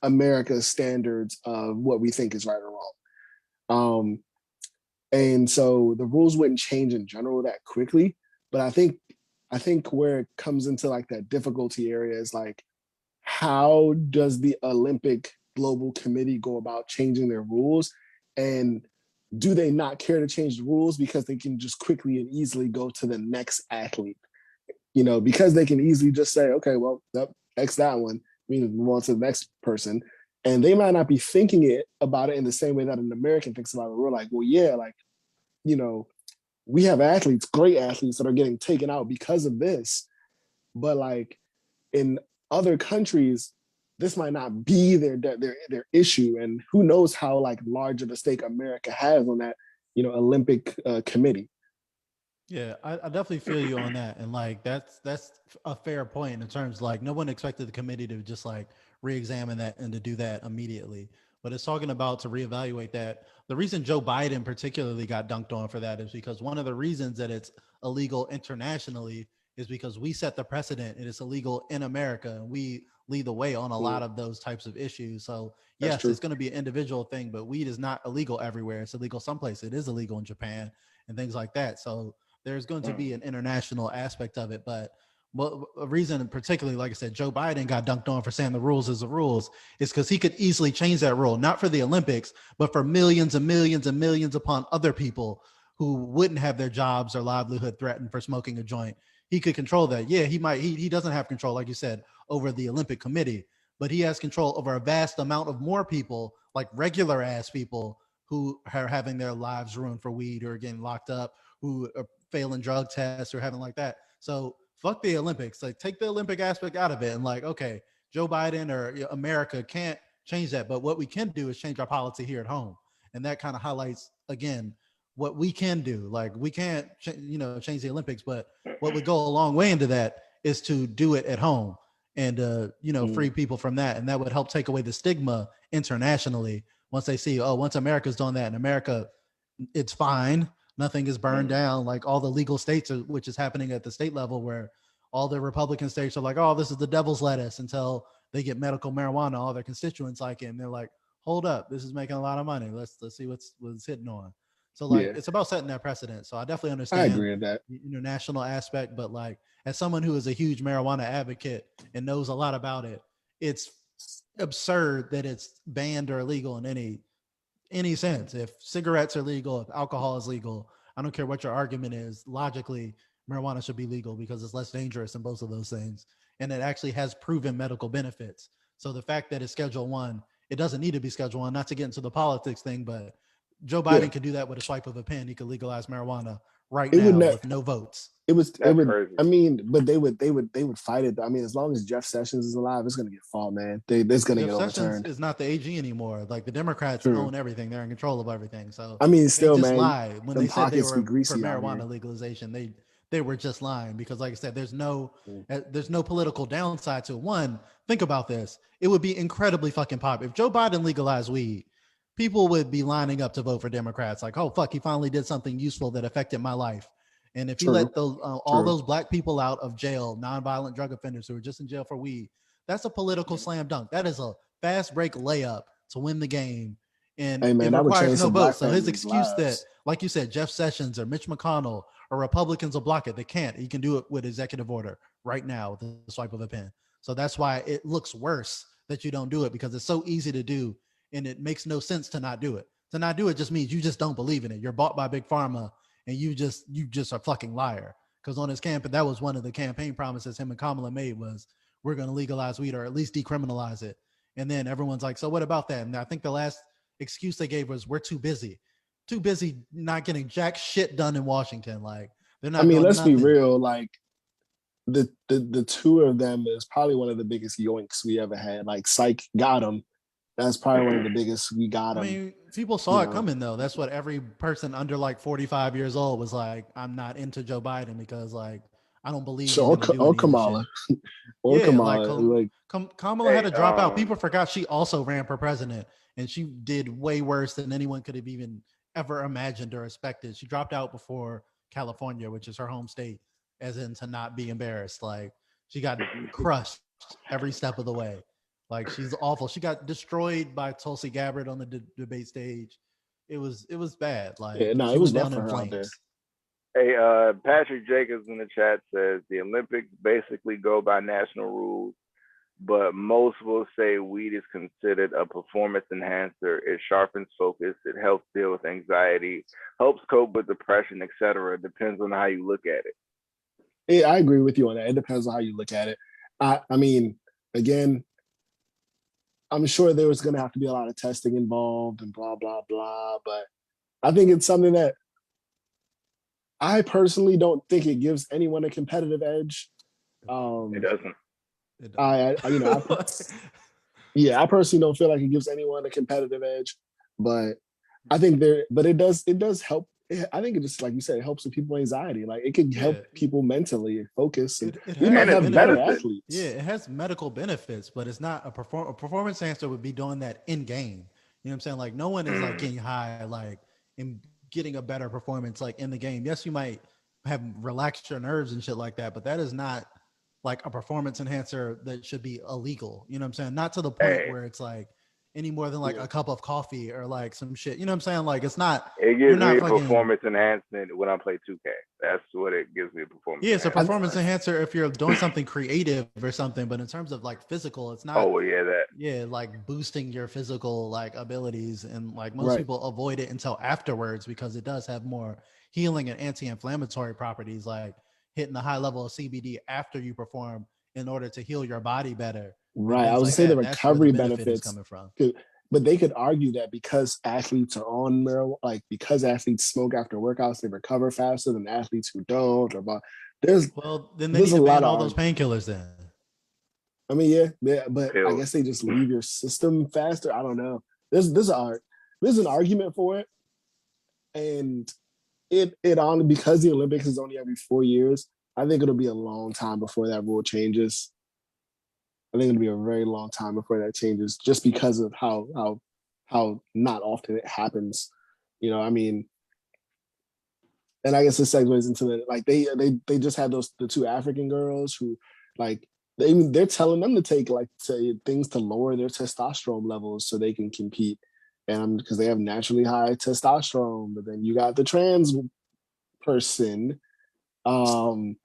America's standards of what we think is right or wrong. Um, and so the rules wouldn't change in general that quickly. But I think where it comes into like that difficulty area is like, how does the Olympic Global Committee go about changing their rules? And do they not care to change the rules because they can just quickly and easily go to the next athlete? Because they can easily just say, okay, well, X that one, we move on to the next person. And they might not be thinking about it in the same way that an American thinks about it. We're like, well, yeah, like, you know, we have athletes, great athletes that are getting taken out because of this. But like in other countries, this might not be their issue, and who knows how like large of a stake America has on that Olympic committee. Yeah, I definitely feel you on that, and like that's a fair point in terms of, like, no one expected the committee to just like re-examine that and to do that immediately, but it's talking about to reevaluate that. The reason Joe Biden particularly got dunked on for that is because one of the reasons that it's illegal internationally is because we set the precedent and it's illegal in America, and we lead the way on a lot of those types of issues. So That's yes, true. it's going to be an individual thing, but weed is not illegal everywhere. It's illegal someplace. It is illegal in Japan and things like that. So there's going to be an international aspect of it. But a reason, particularly, like I said, Joe Biden got dunked on for saying the rules is the rules, is because he could easily change that rule, not for the Olympics, but for millions and millions and millions upon other people who wouldn't have their jobs or livelihood threatened for smoking a joint. He could control that. Yeah, he doesn't have control, like you said, over the Olympic Committee, but he has control over a vast amount of more people, like regular ass people who are having their lives ruined for weed or getting locked up, who are failing drug tests or having like that. So fuck the Olympics. Like, take the Olympic aspect out of it, and like, okay, Joe Biden or America can't change that, but what we can do is change our policy here at home, and that kind of highlights again what we can do. Like, we can't change the Olympics, but what would go a long way into that is to do it at home and free people from that, and that would help take away the stigma internationally. Once they see, oh, once America's done that in America, it's fine, nothing is burned down, like all the legal states, which is happening at the state level, where all the Republican states are like, oh, this is the devil's lettuce, until they get medical marijuana, all their constituents like it, and they're like, hold up, this is making a lot of money, let's see what's hitting on. So like, Yeah, it's about setting that precedent. So I definitely I understand agree with that. the international aspect, but like, as someone who is a huge marijuana advocate and knows a lot about it, it's absurd that it's banned or illegal in any sense. If cigarettes are legal, if alcohol is legal, I don't care what your argument is. Logically, marijuana should be legal because it's less dangerous than both of those things, and it actually has proven medical benefits. So the fact that it's Schedule One, it doesn't need to be Schedule One. Not to get into the politics thing, but Joe Yeah, Biden could do that with a swipe of a pen. He could legalize marijuana right it would now not. with no votes. It That's would. crazy. I mean, but they would fight it. I mean, as long as Jeff Sessions is alive, it's gonna get fought, man. It's gonna Jeff get Sessions overturned. is not the AG anymore. Like, the Democrats True. own everything; they're in control of everything. So I mean, they still, just man, lied when them they said they pockets be were for greasy out here. marijuana legalization. They were just lying because, like I said, Mm. there's no political downside to it. One, think about this: it would be incredibly fucking popular if Joe Biden legalized weed. People would be lining up to vote for Democrats. Like, oh fuck, he finally did something useful that affected my life. And if he True. let those all True. those black people out of jail, nonviolent drug offenders who are just in jail for weed, that's a political slam dunk. That is a fast break layup to win the game. And Hey, man, it that would requires change no some votes. black So his families' excuse that, lives. like you said, Jeff Sessions or Mitch McConnell or Republicans will block it. They can't. He can do it with executive order right now with the swipe of a pen. So that's why it looks worse that you don't do it, because it's so easy to do, and it makes no sense to not do it. To not do it just means you just don't believe in it. You're bought by Big Pharma, and you just a fucking liar. Because on his campaign, that was one of the campaign promises him and Kamala made, was we're going to legalize weed or at least decriminalize it. And then everyone's like, so what about that? And I think the last excuse they gave was, we're too busy not getting jack shit done in Washington. Like, they're I not mean, doing let's be nothing. real. Like the two of them is probably one of the biggest yoinks we ever had. Like, psych got him. That's probably one of the biggest we got I him. mean, people You saw it know, coming though. That's what every person under like 45 years old was like, I'm not into Joe Biden because like I don't believe he's so going to do or any of the Kamala, shit. or Yeah, like Kamala, like Kamala had Hey, to drop out. People forgot she also ran for president, and she did way worse than anyone could have even ever imagined or expected. She dropped out before California, which is her home state, as in to not be embarrassed. Like, she got crushed every step of the way. Like, she's awful. She got destroyed by Tulsi Gabbard on the debate stage. It was bad. yeah, Like, no, she it was went rough down for in her out there. flames. Hey, Patrick Jacobs in the chat says the Olympics basically go by national rules, but most will say weed is considered a performance enhancer. It sharpens focus. It helps deal with anxiety, helps cope with depression, etc. Depends on how you look at it. Yeah, I agree with you on that. It depends on how you look at it. I mean, again, I'm sure there was going to have to be a lot of testing involved and blah blah blah. But I think it's something that I personally don't think it gives anyone a competitive edge. It Um, doesn't. It doesn't. you know, yeah, I personally don't feel like it gives anyone a competitive edge, but I think but it does help. I think it just, like you said, it helps with people anxiety. Like, it can help Yeah, people mentally focus, and it we has might And it's have better benefits. medicine. Yeah, athletes. it has medical benefits, but it's not a performance enhancer would be doing that in game. You know what I'm saying? Like, no one is like Mm. getting high, like, and getting a better performance like in the game. Yes, you might have relaxed your nerves and shit like that, but that is not like a performance enhancer that should be illegal. You know what I'm saying? Not to the point Hey, where it's like any more than like Yeah, a cup of coffee or like some shit. You know what I'm saying? Like, it's not. it You're gives not me fucking. performance enhancement when I play 2K. That's what it gives me, performance Yeah, it's a I, enhancement performance right enhancer if you're doing something creative or something, but in terms of like physical, it's now. Oh, not, well, yeah, that. yeah, like boosting your physical like abilities. And like most right. people avoid it until afterwards because it does have more healing and anti-inflammatory properties, like hitting the high level of CBD after you perform in order to heal your body better and Right. I things was like gonna say the that. That's where the recovery benefit is benefits coming from. but they could argue that because athletes are on marijuana, like because athletes smoke after workouts, they recover faster than athletes who don't. Or about there's Well, then they there's need a to lot ban of all those argument. painkillers then. I mean, yeah, but I Pills. guess they just leave your system faster. I don't know. There's an argument for it, and it on because the Olympics is only every 4 years. I think it'll be a long time before that rule changes. I think it'll be a very long time before that changes, just because of how not often it happens. I mean, and I guess it segues into the like they just had the two African girls who like they're telling them to take like things to lower their testosterone levels so they can compete, and because they have naturally high testosterone. But then you got the trans person Mm.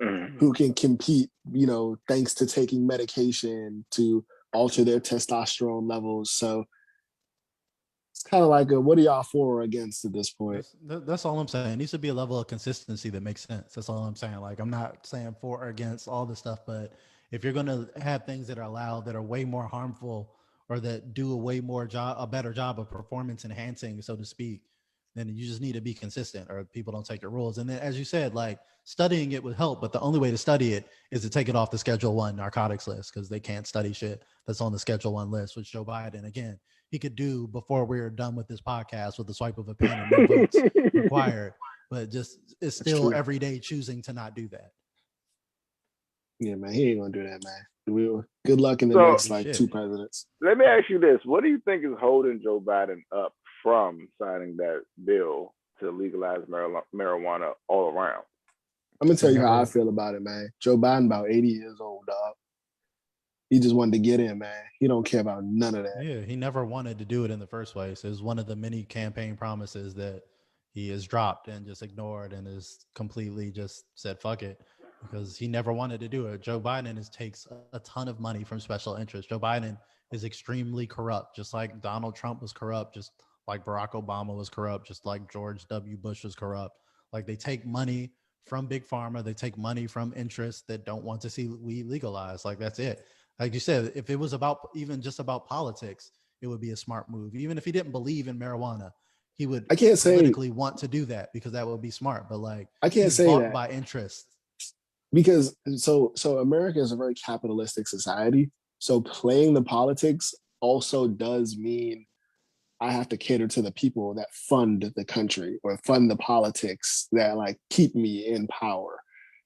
who can compete, thanks to taking medication to alter their testosterone levels. So it's kind of like what are y'all for or against at this point? That's all I'm saying. It needs to be a level of consistency that makes sense. That's all I'm saying. Like, I'm not saying for or against all this stuff, but if you're gonna have things that are allowed that are way more harmful or that do a better job of performance enhancing, so to speak, then you just need to be consistent, or people don't take your rules. And then, as you said, like, studying it would help, but the only way to study it is to take it off the Schedule One narcotics list because they can't study shit that's on the Schedule One list. Which Joe Biden, again, he could do before we're done with this podcast with the swipe of a pen and no votes required, but just is That's still true. every day choosing to not do that. Yeah, man, he ain't gonna do that, man. Good luck in the So next He like should. two presidents. let me ask you this: what do you think is holding Joe Biden up from signing that bill to legalize marijuana all around? I'm gonna He tell you how I never. feel about it, man. Joe Biden about 80 years old, dog. He just wanted to get in, man. He don't care about none of that. Yeah, he never wanted to do it in the first place. It was one of the many campaign promises that he has dropped and just ignored and has completely just said fuck it because he never wanted to do it. Joe Biden takes a ton of money from special interests. Joe Biden is extremely corrupt, just like Donald Trump was corrupt, just like Barack Obama was corrupt, just like George W. Bush was corrupt. Like, they take money from big pharma, they take money from interests that don't want to see weed legalized. Like, that's it. Like you said, if it was about even just about politics, it would be a smart move. Even if he didn't believe in marijuana, he would I can't say politically want to do that because that would be smart. But like I can't he's say bought that by interest. because so America is a very capitalistic society. So playing the politics also does mean I have to cater to the people that fund the country or fund the politics that like keep me in power.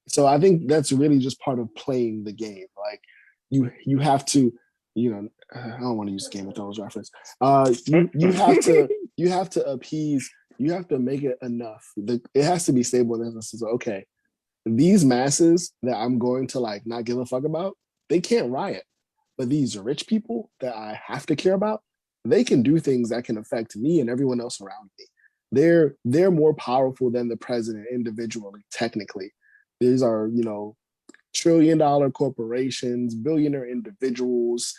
So I think that's really just part of playing the game. Like you have to, you know, I don't want to use Game of Thrones reference. You have to appease. You have to make it enough. It has to be stable. And this is okay. These masses that I'm going to like not give a fuck about, they can't riot. But these rich people that I have to care about, they can do things that can affect me and everyone else around me. They're more powerful than the president individually, technically. These are, $1 trillion corporations, billionaire individuals.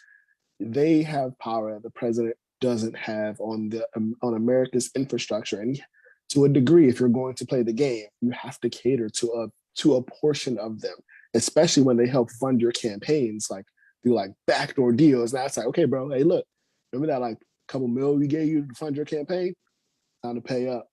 They have power that the president doesn't have on America's infrastructure. And to a degree, if you're going to play the game, you have to cater to a portion of them, especially when they help fund your campaigns, like through like backdoor deals. Now it's like, okay, bro, hey, look, remember that like couple mil we gave you to fund your campaign? Time to pay up.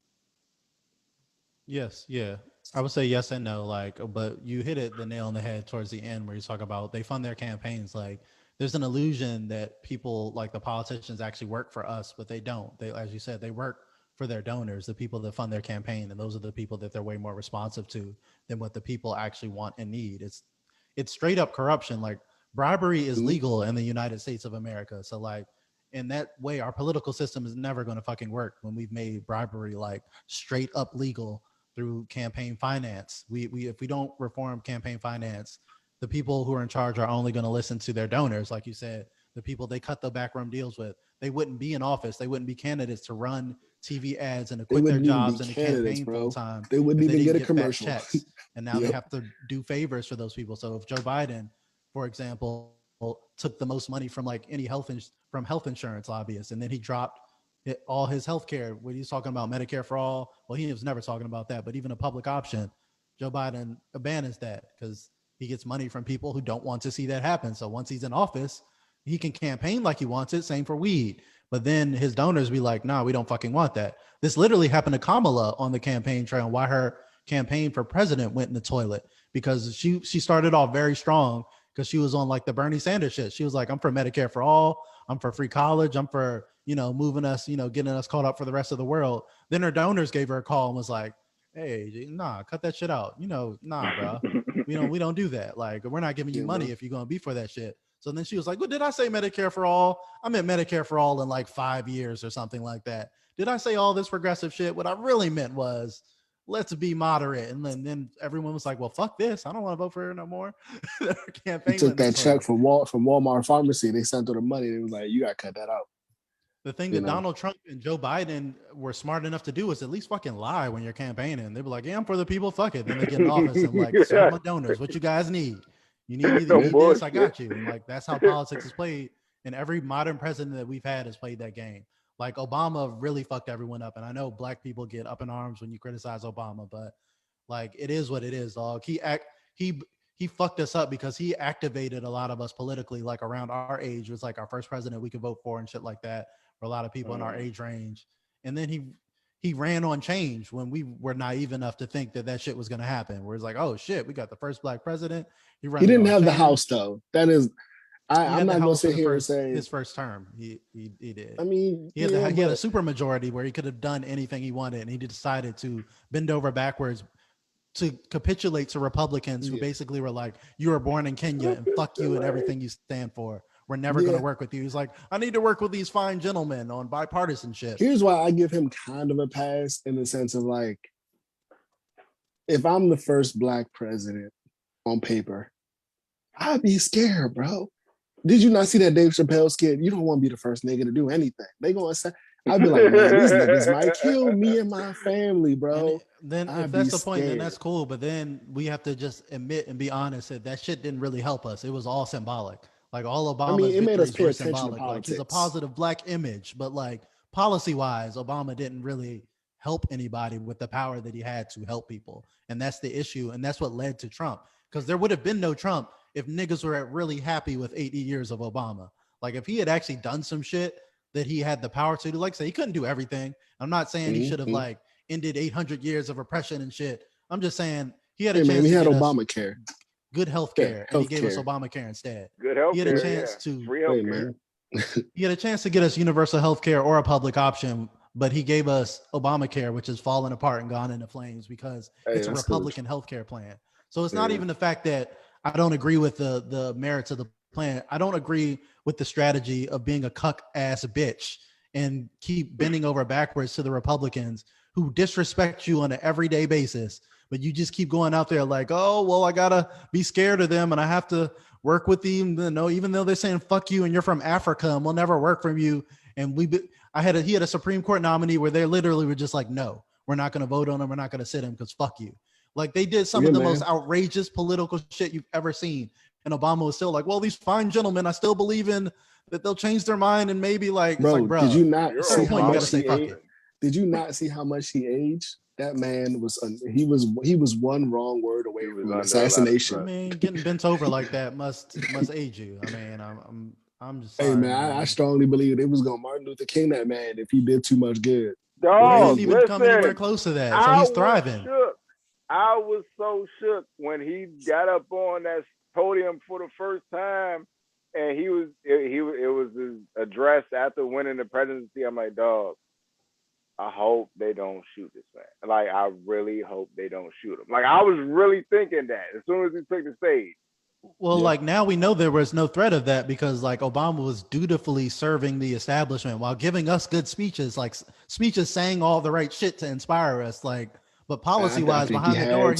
Yes, yeah. I would say yes and no, like, but you hit it the nail on the head towards the end where you talk about they fund their campaigns. Like, there's an illusion that people like the politicians actually work for us, but they don't. They, as you said, they work for their donors, the people that fund their campaign, and those are the people that they're way more responsive to than what the people actually want and need. It's straight up corruption. Like bribery is Mhm. legal in the United States of America. So like in that way, our political system is never going to fucking work when we've made bribery like straight up legal through campaign finance. We if we don't reform campaign finance, the people who are in charge are only going to listen to their donors, like you said, the people they cut the backroom deals with. They wouldn't be in office. They wouldn't be candidates to run TV ads and to They quit their wouldn't even be jobs and to candidates, campaign full bro. time They wouldn't if they even didn't get a get fat commercial. checks. And now they Yep. have to do favors for those people. So if Joe Biden, for example, took the most money from like any from health insurance lobbyists, and then he dropped all his health care when he's talking about Medicare for all. Well, he was never talking about that, but even a public option, Joe Biden abandons that because he gets money from people who don't want to see that happen. So once he's in office, he can campaign like he wants it. Same for weed. But then his donors be like, nah, we don't fucking want that. This literally happened to Kamala on the campaign trail, and why her campaign for president went in the toilet because she started off very strong because she was on like the Bernie Sanders shit. She was like, I'm for Medicare for all. I'm for free college. I'm for, moving us, getting us caught up for the rest of the world. Then her donors gave her a call and was like, hey, nah, cut that shit out. Nah, bro. We don't do that. Like, we're not giving you Yeah, money bro. if you're gonna be for that shit. So then she was like, well, did I say Medicare for all? I meant Medicare for all in like 5 years or something like that. Did I say all this progressive shit? What I really meant was let's be moderate. And then everyone was like, well, fuck this. I don't want to vote for her no more. Their He campaign took went in the that check toilet. from Walmart pharmacy. They sent her the money. They was like, you gotta cut that out. The thing You that know, Donald Trump and Joe Biden were smart enough to do is at least fucking lie when you're campaigning. They were like, yeah, I'm for the people, fuck it. Then they get in office and like serve my donors. What you guys need? You either No yeah. need this, I bullshit. got you. And like that's how politics is played. And every modern president that we've had has played that game. Like Obama really fucked everyone up. And I know black people get up in arms when you criticize Obama, but like it is what it is, dog. He he fucked us up because he activated a lot of us politically, like around our age. It was like our first president we could vote for and shit like that for a lot of people in our age range. And then he ran on change when we were naive enough to think that that shit was going to happen. Where it's like, oh shit, we got the first black president. He He running didn't on have the house change. though. That is, He I'm had the not gonna house for sit the here and first say. his first term. He did. I mean, He had yeah, he had a but super majority where he could have done anything he wanted, and he decided to bend over backwards to capitulate to Republicans who yeah, basically were like, you were born in Kenya and fuck you and everything you stand for. We're never going to yeah. work with you. He's like, I need to work with these fine gentlemen on bipartisanship. Here's why I give him kind of a pass in the sense of like, if I'm the first black president on paper, I'd be scared, bro. Did you not see that Dave Chappelle skit? You don't want to be the first nigga to do anything. They gonna say, I'd be like, man, these niggas might kill me and my family, And bro. then if I'd be that's the point, then scared. that's cool. But then we have to just admit and be honest that that shit didn't really help us. It was all symbolic. Like all I mean, Obama's it made us victories pay were attention to symbolic. Like he's a politics. positive black image, but like policy wise, Obama didn't really help anybody with the power that he had to help people. And that's the issue. And that's what led to Trump. Because there would have been no Trump if niggas were really happy with 80 years of Obama. Like if he had actually done some shit that he had the power to do, like say he couldn't do everything. I'm not saying he should have like ended 800 years of oppression and shit. I'm just saying he had a chance he to had get us Obamacare. good health care, and he gave us Obamacare instead. Good health He had a care, chance to free health care. he had a chance to get us universal health care or a public option, but he gave us Obamacare, which has fallen apart and gone into flames because it's a Republican health care plan. So it's not even the fact that I don't agree with the merits of the plan. I don't agree with the strategy of being a cuck ass bitch and keep bending over backwards to the Republicans who disrespect you on an everyday basis. But you just keep going out there like, oh, well, I gotta be scared of them and I have to work with them. No, even though they're saying fuck you and you're from Africa and we'll never work for you. And he had a Supreme Court nominee where they literally were just like, no, we're not going to vote on him. We're not going to sit him because fuck you. Like they did some of the most outrageous political shit you've ever seen. And Obama was still like, well, these fine gentlemen, I still believe in that they'll change their mind and maybe like, bro, like, did you not see how much he aged? Did you not see how much he aged? That man was he was one wrong word away from assassination. I mean, getting bent over like that must age you. I mean, I'm just sorry, hey man, I strongly believe it was gonna Martin Luther King that man if he did too much good. Dog, he didn't even come anywhere close to that, so he's thriving. I was so shook when he got up on that podium for the first time, and it was his address after winning the presidency. I'm like, dog, I hope they don't shoot this man. Like, I really hope they don't shoot him. Like, I was really thinking that as soon as he took the stage. Well, like now we know there was no threat of that because like Obama was dutifully serving the establishment while giving us good speeches, like speeches saying all the right shit to inspire us. Like, but policy wise, behind the door,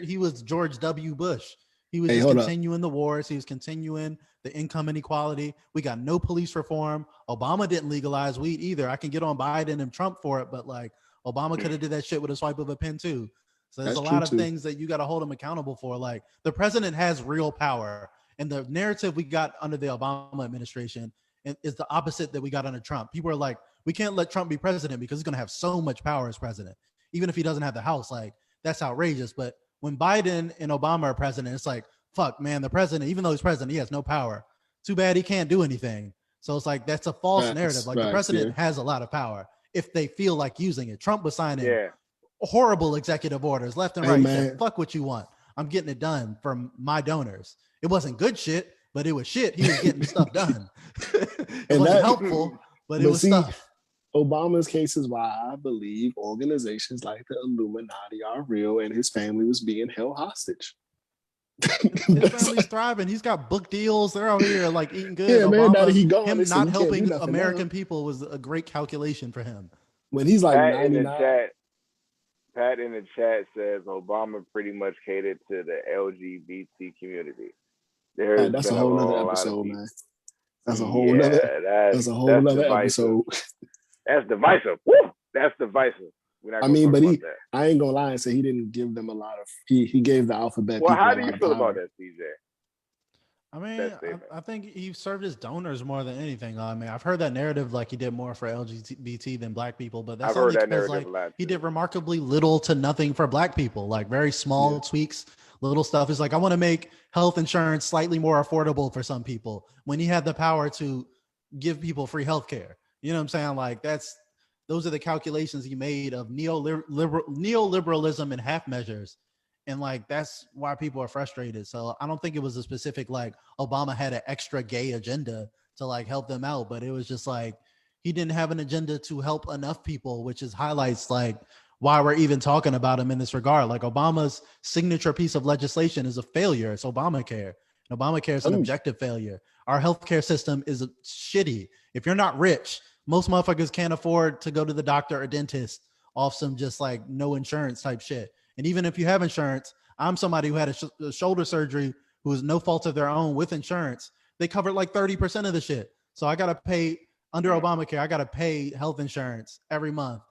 he was George W. Bush. He was just continuing the wars. He was continuing the income inequality. We got no police reform. Obama didn't legalize weed either. I can get on Biden and Trump for it, but like Obama could have did that shit with a swipe of a pen too. So there's a lot of things that you got to hold him accountable for. Like the president has real power, and the narrative we got under the Obama administration is the opposite that we got under Trump. People are like, we can't let Trump be president because he's going to have so much power as president, even if he doesn't have the House. Like that's outrageous. But when Biden and Obama are president, it's like, fuck, man, the president, even though he's president, he has no power. Too bad he can't do anything. So it's like that's a false narrative. Like the president has a lot of power if they feel like using it. Trump was signing horrible executive orders left and right. Said, fuck what you want. I'm getting it done from my donors. It wasn't good shit, but it was shit. He was getting stuff done. It wasn't helpful, but it was stuff. Obama's case is why I believe organizations like the Illuminati are real and his family was being held hostage. His family's thriving. He's got book deals. They're out here like eating good. Yeah, man, him not helping American people was a great calculation for him. When he's like Pat in the chat says Obama pretty much catered to the LGBT community. That's a whole other episode, man. That's a whole other episode. That's divisive. Woo! That's divisive. I mean, but I ain't gonna lie and say he didn't give them a lot of. He gave the alphabet. Well, how do you feel about that, CJ? I mean, I think he served his donors more than anything. I mean, I've heard that narrative like he did more for LGBT than black people, but that's only because like he did remarkably little to nothing for black people, like very small tweaks, little stuff. It's like I want to make health insurance slightly more affordable for some people when he had the power to give people free health care. You know what I'm saying? Like those are the calculations he made of neoliberalism and half measures. And like, that's why people are frustrated. So I don't think it was a specific, like Obama had an extra gay agenda to like help them out, but it was just like, he didn't have an agenda to help enough people, which is highlights like why we're even talking about him in this regard. Like Obama's signature piece of legislation is a failure. It's Obamacare. And Obamacare is an objective failure. Our healthcare system is shitty. If you're not rich, most motherfuckers can't afford to go to the doctor or dentist off some just like no insurance type shit. And even if you have insurance, I'm somebody who had a shoulder surgery who was no fault of their own with insurance. They covered like 30% of the shit. So I got to pay under Obamacare. I got to pay health insurance every month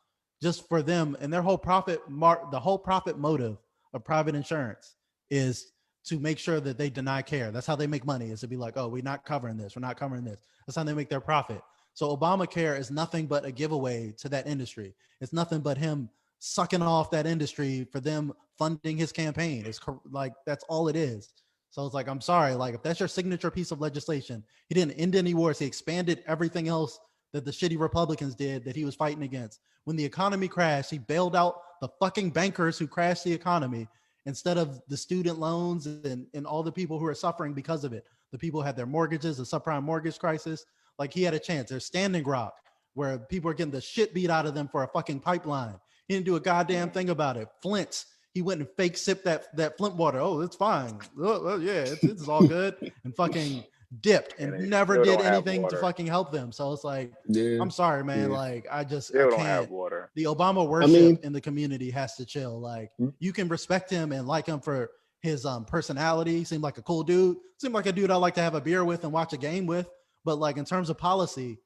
just for them. And their whole the whole profit motive of private insurance is to make sure that they deny care. That's how they make money, is to be like, oh, we're not covering this. We're not covering this. That's how they make their profit. So Obamacare is nothing but a giveaway to that industry. It's nothing but him sucking off that industry for them funding his campaign. It's like, that's all it is. So it's like, I'm sorry, like if that's your signature piece of legislation, he didn't end any wars. He expanded everything else that the shitty Republicans did that he was fighting against. When the economy crashed, he bailed out the fucking bankers who crashed the economy instead of the student loans and all the people who are suffering because of it. The people who had their mortgages, the subprime mortgage crisis. Like he had a chance. There's Standing Rock, where people are getting the shit beat out of them for a fucking pipeline. He didn't do a goddamn thing about it. Flint's, he went and fake sipped that Flint water. Oh, it's fine. Oh, yeah, it's all good. And fucking dipped and they never still did don't have anything to water. fucking help them. So it's like, Yeah, I'm sorry, man. yeah. Like I Still don't have can't. water. The Obama worship in the community has to chill. Like you can respect him and like him for his personality. Seemed like a cool dude. Seemed like a dude I like to have a beer with and watch a game with. But like in terms of policy,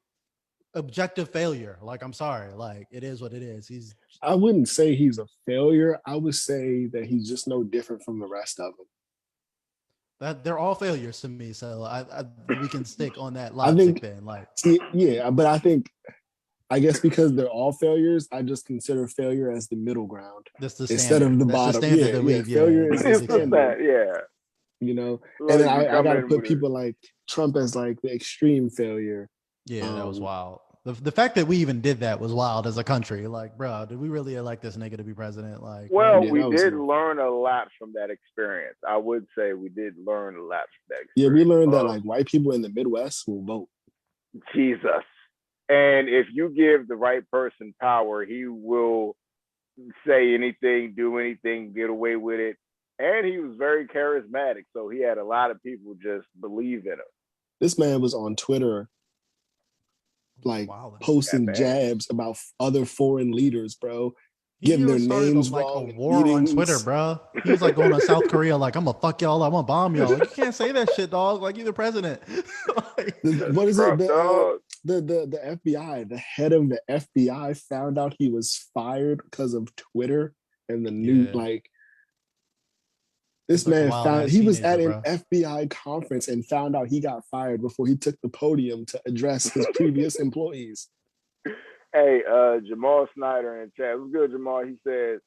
objective failure. Like I'm sorry. Like it is what it is. I wouldn't say he's a failure. I would say that he's just no different from the rest of them. That they're all failures to me. So we can stick on that I logic think, then. Like yeah, but I guess because they're all failures, I just consider failure as the middle ground that's the instead standard. of the That's bottom. the standard Yeah, that yeah. we Failure is the It's the standard, yeah. you know. Like And then I come got to in put with people like Trump as like the extreme failure. Yeah, that was wild. The fact that we even did that was wild as a country. Like, bro, did we really elect this nigga to be president? Like, well, Yeah, we that was did wild. learn a lot from that experience. I would say we did learn a lot from that Yeah, experience. we learned that like white people in the Midwest will vote. Jesus. And if you give the right person power, he will say anything, do anything, get away with it. And he was very charismatic. So he had a lot of people just believe in him. This man was on Twitter like wild. posting jabs about other foreign leaders, bro. He Getting their started names like wrong. a war on Twitter, bro. He was like going to South Korea, like, I'm gonna fuck y'all, I'm gonna bomb y'all. Like, you can't say that shit, dog. Like, you're the president. Like, What is it? Trump, The FBI, the head of the FBI found out he was fired because of Twitter and the new like this like man found he was at an bro. FBI conference and found out he got fired before he took the podium to address his previous employees. Hey, Jamal Snyder in chat. What's good, Jamal? He says,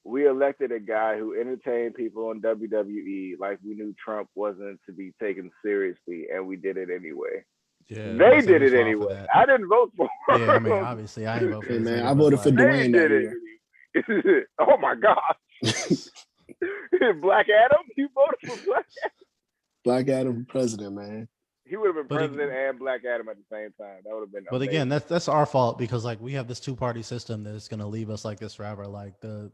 we elected a guy who entertained people on WWE like we knew Trump wasn't to be taken seriously, and we did it anyway. Yeah, they did it anyway. I didn't vote for him. Yeah, I mean, obviously, I ain't vote for hey, this man, nigga, I voted for Dwayne that year. Oh, my gosh. Black Adam? You voted for Black Adam? Black Adam for president, man. He would have been president and Black Adam at the same time. That would have been But amazing. again, that's our fault because like we have this two-party system that's gonna leave us like this forever. Like the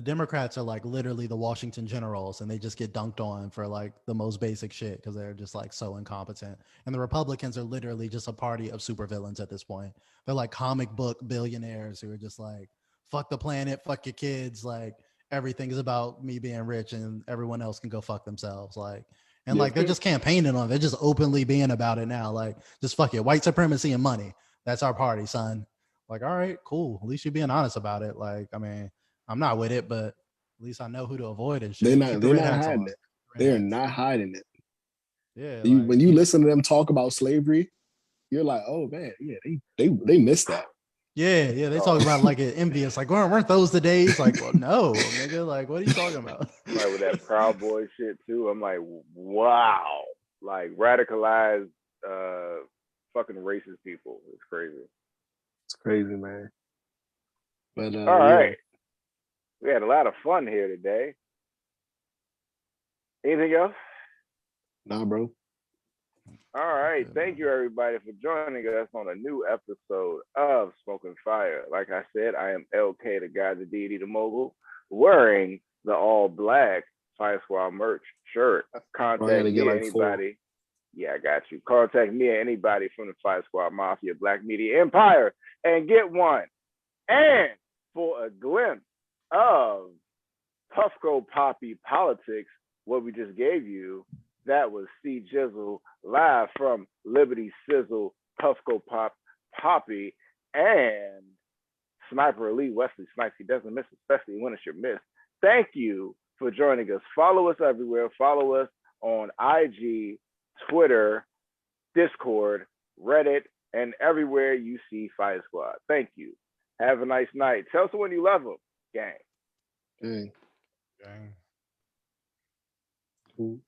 Democrats are like literally the Washington Generals and they just get dunked on for like the most basic shit because they're just like so incompetent. And the Republicans are literally just a party of supervillains at this point. They're like comic book billionaires who are just like, fuck the planet, fuck your kids, like everything is about me being rich and everyone else can go fuck themselves. Like, and like they're just campaigning on it. They're just openly being about it now. Like, just fuck it. White supremacy and money. That's our party, son. Like, all right, cool. At least you're being honest about it. Like, I mean, I'm not with it, but at least I know who to avoid and shit. They're not hiding it. They're not hiding it. Yeah. When you listen to them talk about slavery, you're like, oh man, yeah, they missed that. Yeah, they talk about like it envious, like weren't those the days? Like, well, no, nigga, like what are you talking about? Right, with that Proud Boy shit too. I'm like, wow, like radicalized, fucking racist people. It's crazy. It's crazy, man. But all right, we had a lot of fun here today. Anything else? Nah, bro. All right. Thank you, everybody, for joining us on a new episode of Smokin' Fire. Like I said, I am LK, the guy, the deity, the mogul, wearing the all-black Fire Squad merch shirt. Contact me, anybody. Yeah, I got you. Contact me or anybody from the Fire Squad Mafia, Black Media Empire, and get one. And for a glimpse of Puffco Poppy politics, what we just gave you, that was C Jizzle live from Liberty Sizzle, Puffco Pop, Poppy, and Sniper Elite Wesley Snipes. He doesn't miss, especially when it's your miss. Thank you for joining us. Follow us everywhere. Follow us on IG, Twitter, Discord, Reddit, and everywhere you see Fire Squad. Thank you. Have a nice night. Tell someone you love them. Gang. Gang. Gang. Cool.